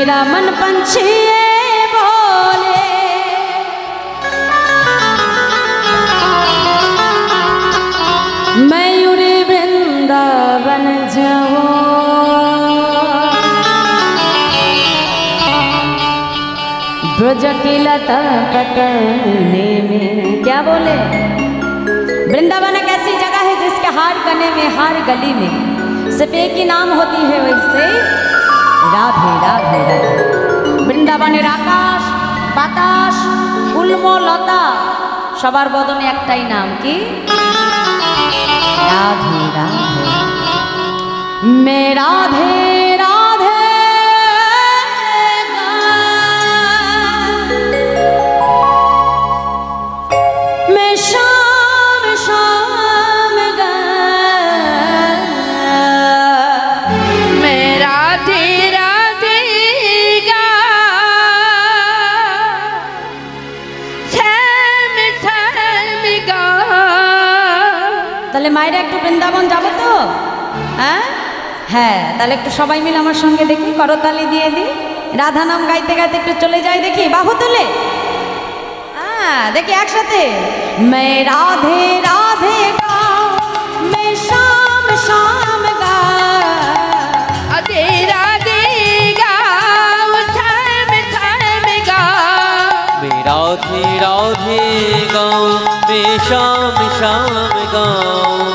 मेरा मन पंछी बोले मैं उड़े वृंदावन जाऊं ब्रज की लता पकड़ने में। क्या बोले? वृंदावन एक ऐसी जगह है जिसके हर गने में हर गली में सिर्फ एक ही नाम होती है, वैसे राधे राधे राधे। বৃন্দাবনের আকাশ বাতাস গুল্ম লতা সবার বদনে একটাই নাম, কি? রাধে রাধে। মে রাধে রাধে মে শাম শাম गा মে রাধে রাধে गा শ্যাম শ্যাম गा। তাহলে মায়েরা একটু বৃন্দাবন যাবো তো? হ্যাঁ হ্যাঁ, তাহলে একটু সবাই মিলে আমার সঙ্গে দেখি, করতালি দিয়ে দিই, রাধা নাম গাইতে গাইতে একটু চলে যাই, দেখি বাহু তুলে। হ্যাঁ দেখি একসাথে। मैं राधे राधे गाऊं मैं शाम शाम गा राधे राधे गाऊं शाम शाम गा। मैं राधे राधे गाऊं मैं शाम शाम गाऊं।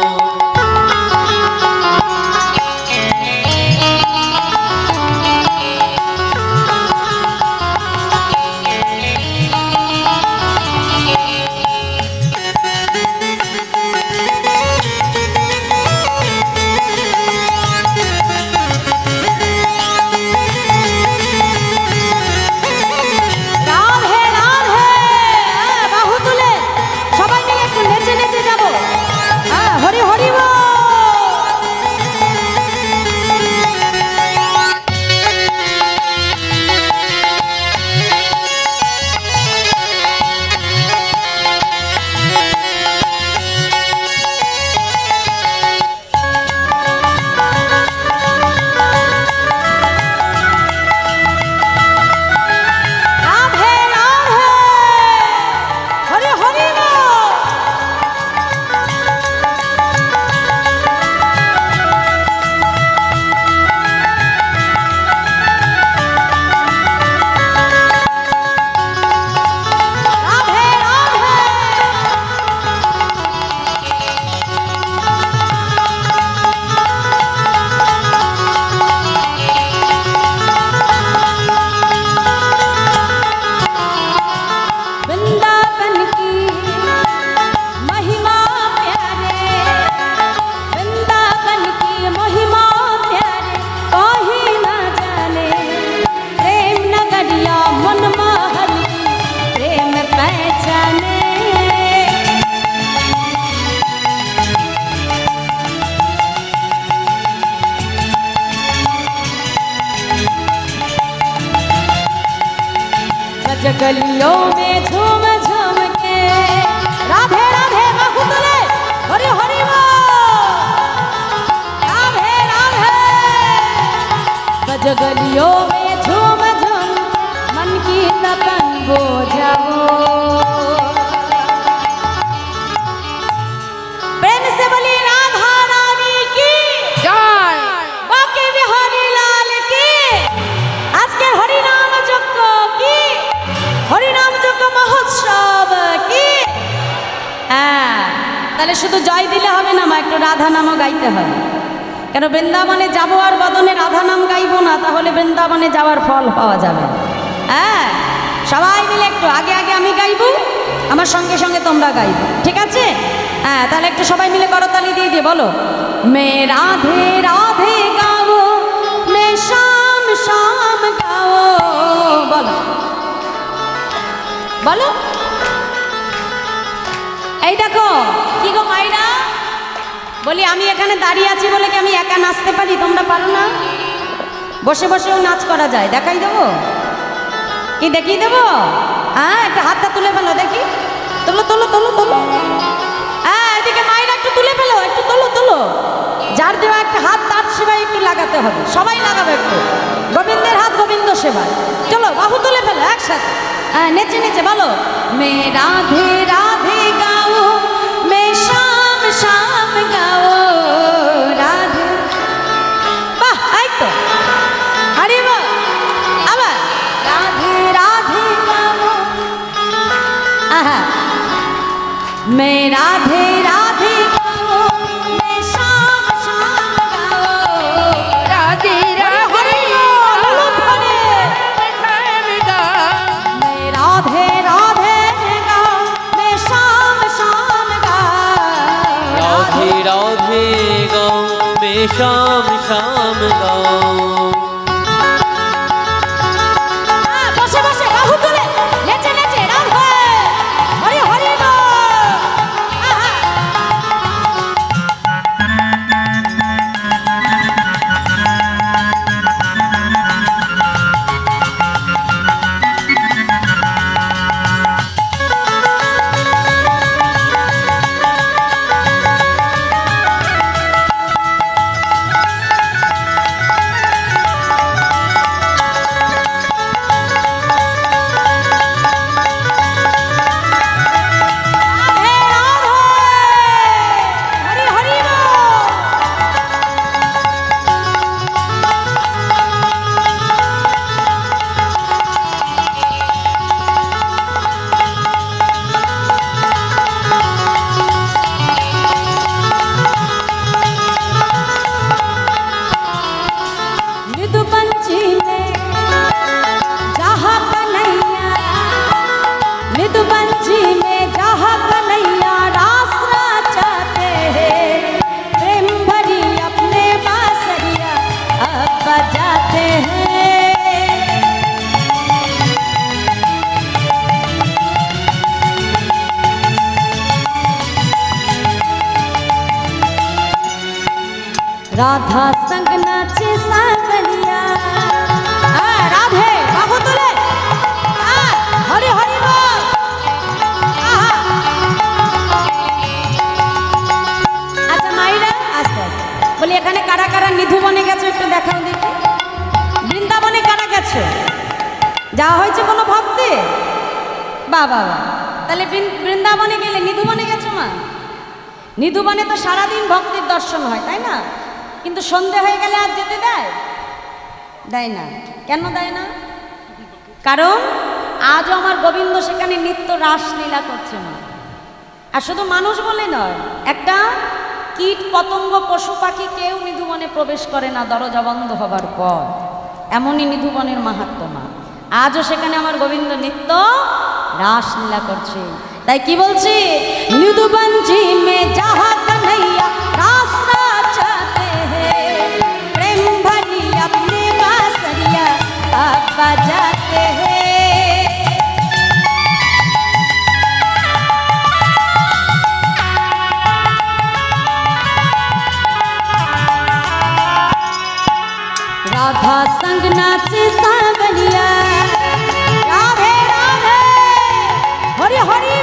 गलियों में झूम झूम के राधे राधे बाहु तुले, हरि हरि राधे राधे। बज गलियों में झूम झूम मन की तपन हो जाओ। प्रेम से बोली राधा रानी की जय, बाके बिहारी लाल की। आज के हरि नाम যজ্ঞ की, হরিনাম যজ্ঞ মহোৎসব কি। হ্যাঁ তাহলে শুধু জয় দিলে হবে না মা, একটু রাধা নামও গাইতে হবে। কেন বৃন্দাবনে যাবো আর বদনে রাধা নাম গাইবো না, তাহলে বৃন্দাবনে যাওয়ার ফল পাওয়া যাবে। হ্যাঁ সবাই মিলে একটু আগে আগে আমি গাইবো, আমার সঙ্গে সঙ্গে তোমরা গাইবো, ঠিক আছে? হ্যাঁ তাহলে একটু সবাই মিলে করতালি দিয়ে দিয়ে বলো, মে রাধে রাধে গাও মে শাম শাম গাও। বলো বলো। এই দেখো কি গো মাইরা, বলি আমি এখানে দাঁড়িয়ে আছি বলে কি আমি একা নাচতে পারি? তোমরা পারো না? বসে বসেও নাচ করা যায়, দেখাই দেবো কি? দেখিয়ে দেবো? হ্যাঁ একটা হাতটা তুলে ফেলো দেখি, তোলো তোলো তোলো তোলো। হ্যাঁ এদিকে মাইরা একটু তুলে ফেলো, একটু তোলো তোলো। যার দেওয়া একটা হাত তার সেবায় একটু লাগাতে হবে, সবাই লাগাবে একটু। গোবিন্দের হাত গোবিন্দ সেবা। এবার চলো বাহু তুলে ফেলো একসাথে নেচে নেচে বলো মে রাধে রাধে গাও মে শাম শাম গাও রাধে বাহ এই তো আরে বাহ আবার রাধে রাধে গাও আহা মে রাধে রাধে গাও মে শাম শাম গাও রাধে রাধে राधे राधे गाओ मैं शाम शाम गाओ राधे राधे गाओ मैं शाम शाम गाओ बसे बसे बाहु तुले नेचे नेचे राधे हरि हरि बोल आहा राधा संग नाचे सावरिया राधे बाहु तुले हरि हरि बोल अच्छा माइरा आस्ते बोली এখানে কারা কারা নিধু বনে গেছে একটু দেখাও দেখি বৃন্দাবনে কারা গেছে যাওয়া হয়েছে কোনো ভক্তি বাহ বাহ তাহলে বৃন্দাবনে গেলে নিধু বনে গেছো মা নিধু বনে তো সারাদিন ভক্তির দর্শন হয় তাই না কিন্তু সন্ধে হয়ে গেলে আর যেতে দেয় দেয় না কেন দেয় না কারণ আজও আমার গোবিন্দ সেখানে নিত্য রাসলীলা করছে না আর শুধু মানুষ বলে নয় একটা কীট পতঙ্গ পশু পাখি কেউ নিধুবনে প্রবেশ করে না দরজা বন্ধ হবার পর এমনই নিধুবনের মাহাত্ম্য মা আজও সেখানে আমার গোবিন্দ নিত্য রাসলীলা করছে তাই কি বলছি নিধুবন জি মে যাহা কन्हैया रास नाचते हैं प्रेम भरी अपने बांसुरिया अब बजाते हैं राधा संग नाचे सावरिया राधे राधे हरि हरि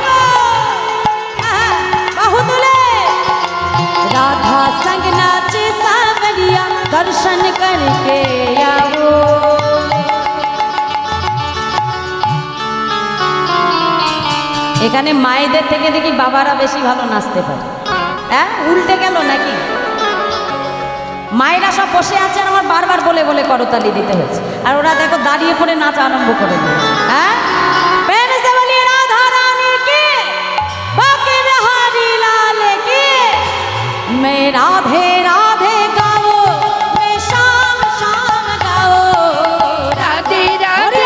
बाहु तुले राधा संग नाचे सावरिया दर्शन करके आओ এখানে মায়েদের থেকে দেখি বাবারা বেশি ভালো নাচতে পারে হ্যাঁ উল্টে গেল নাকি মায়েরা সব বসে আছে আর আমার বারবার বলে বলে করতালি দিতে হচ্ছে আর ওরা দেখো দাঁড়িয়ে পড়ে নাচ আরম্ভ করে দিল হ্যাঁ প্রেম সে বলিয়ে রাধা রানী কি বাঁকে বিহারি লাল কি मैं राधे राधे गाओ मैं शाम शाम गाओ राधे राधे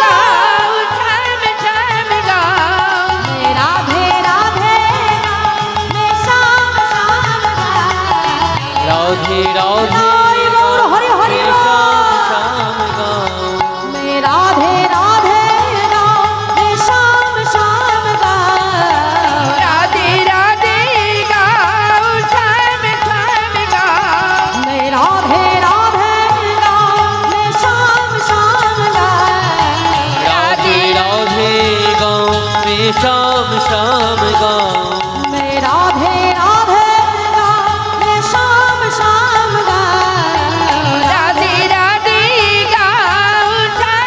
गाओ शाम शाम गाओ मैं राधे राधे गाओ मैं शाम शाम गाओ राधे राधे गौर हरि हरि मैं शाम शाम गाओ मैं राधे राधे गाओ मैं शाम शाम गाओ राधे राधे गाओ शाम शाम गाओ मैं राधे राधे गाओ मैं शाम शाम गाओ राधे राधे गाओ मैं शाम शाम गाओ मैं राधे राधे गाओ मैं शाम शाम गाओ राधे राधे गाओ शाम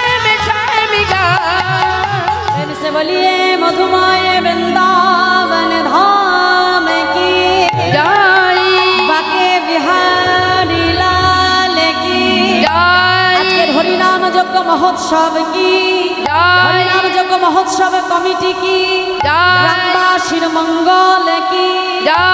মহোৎসব কি জয়। হরিনাম যজ্ঞ মহোৎসব কমিটি কি জয়। গ্রামবাসীর মঙ্গল কি জয়।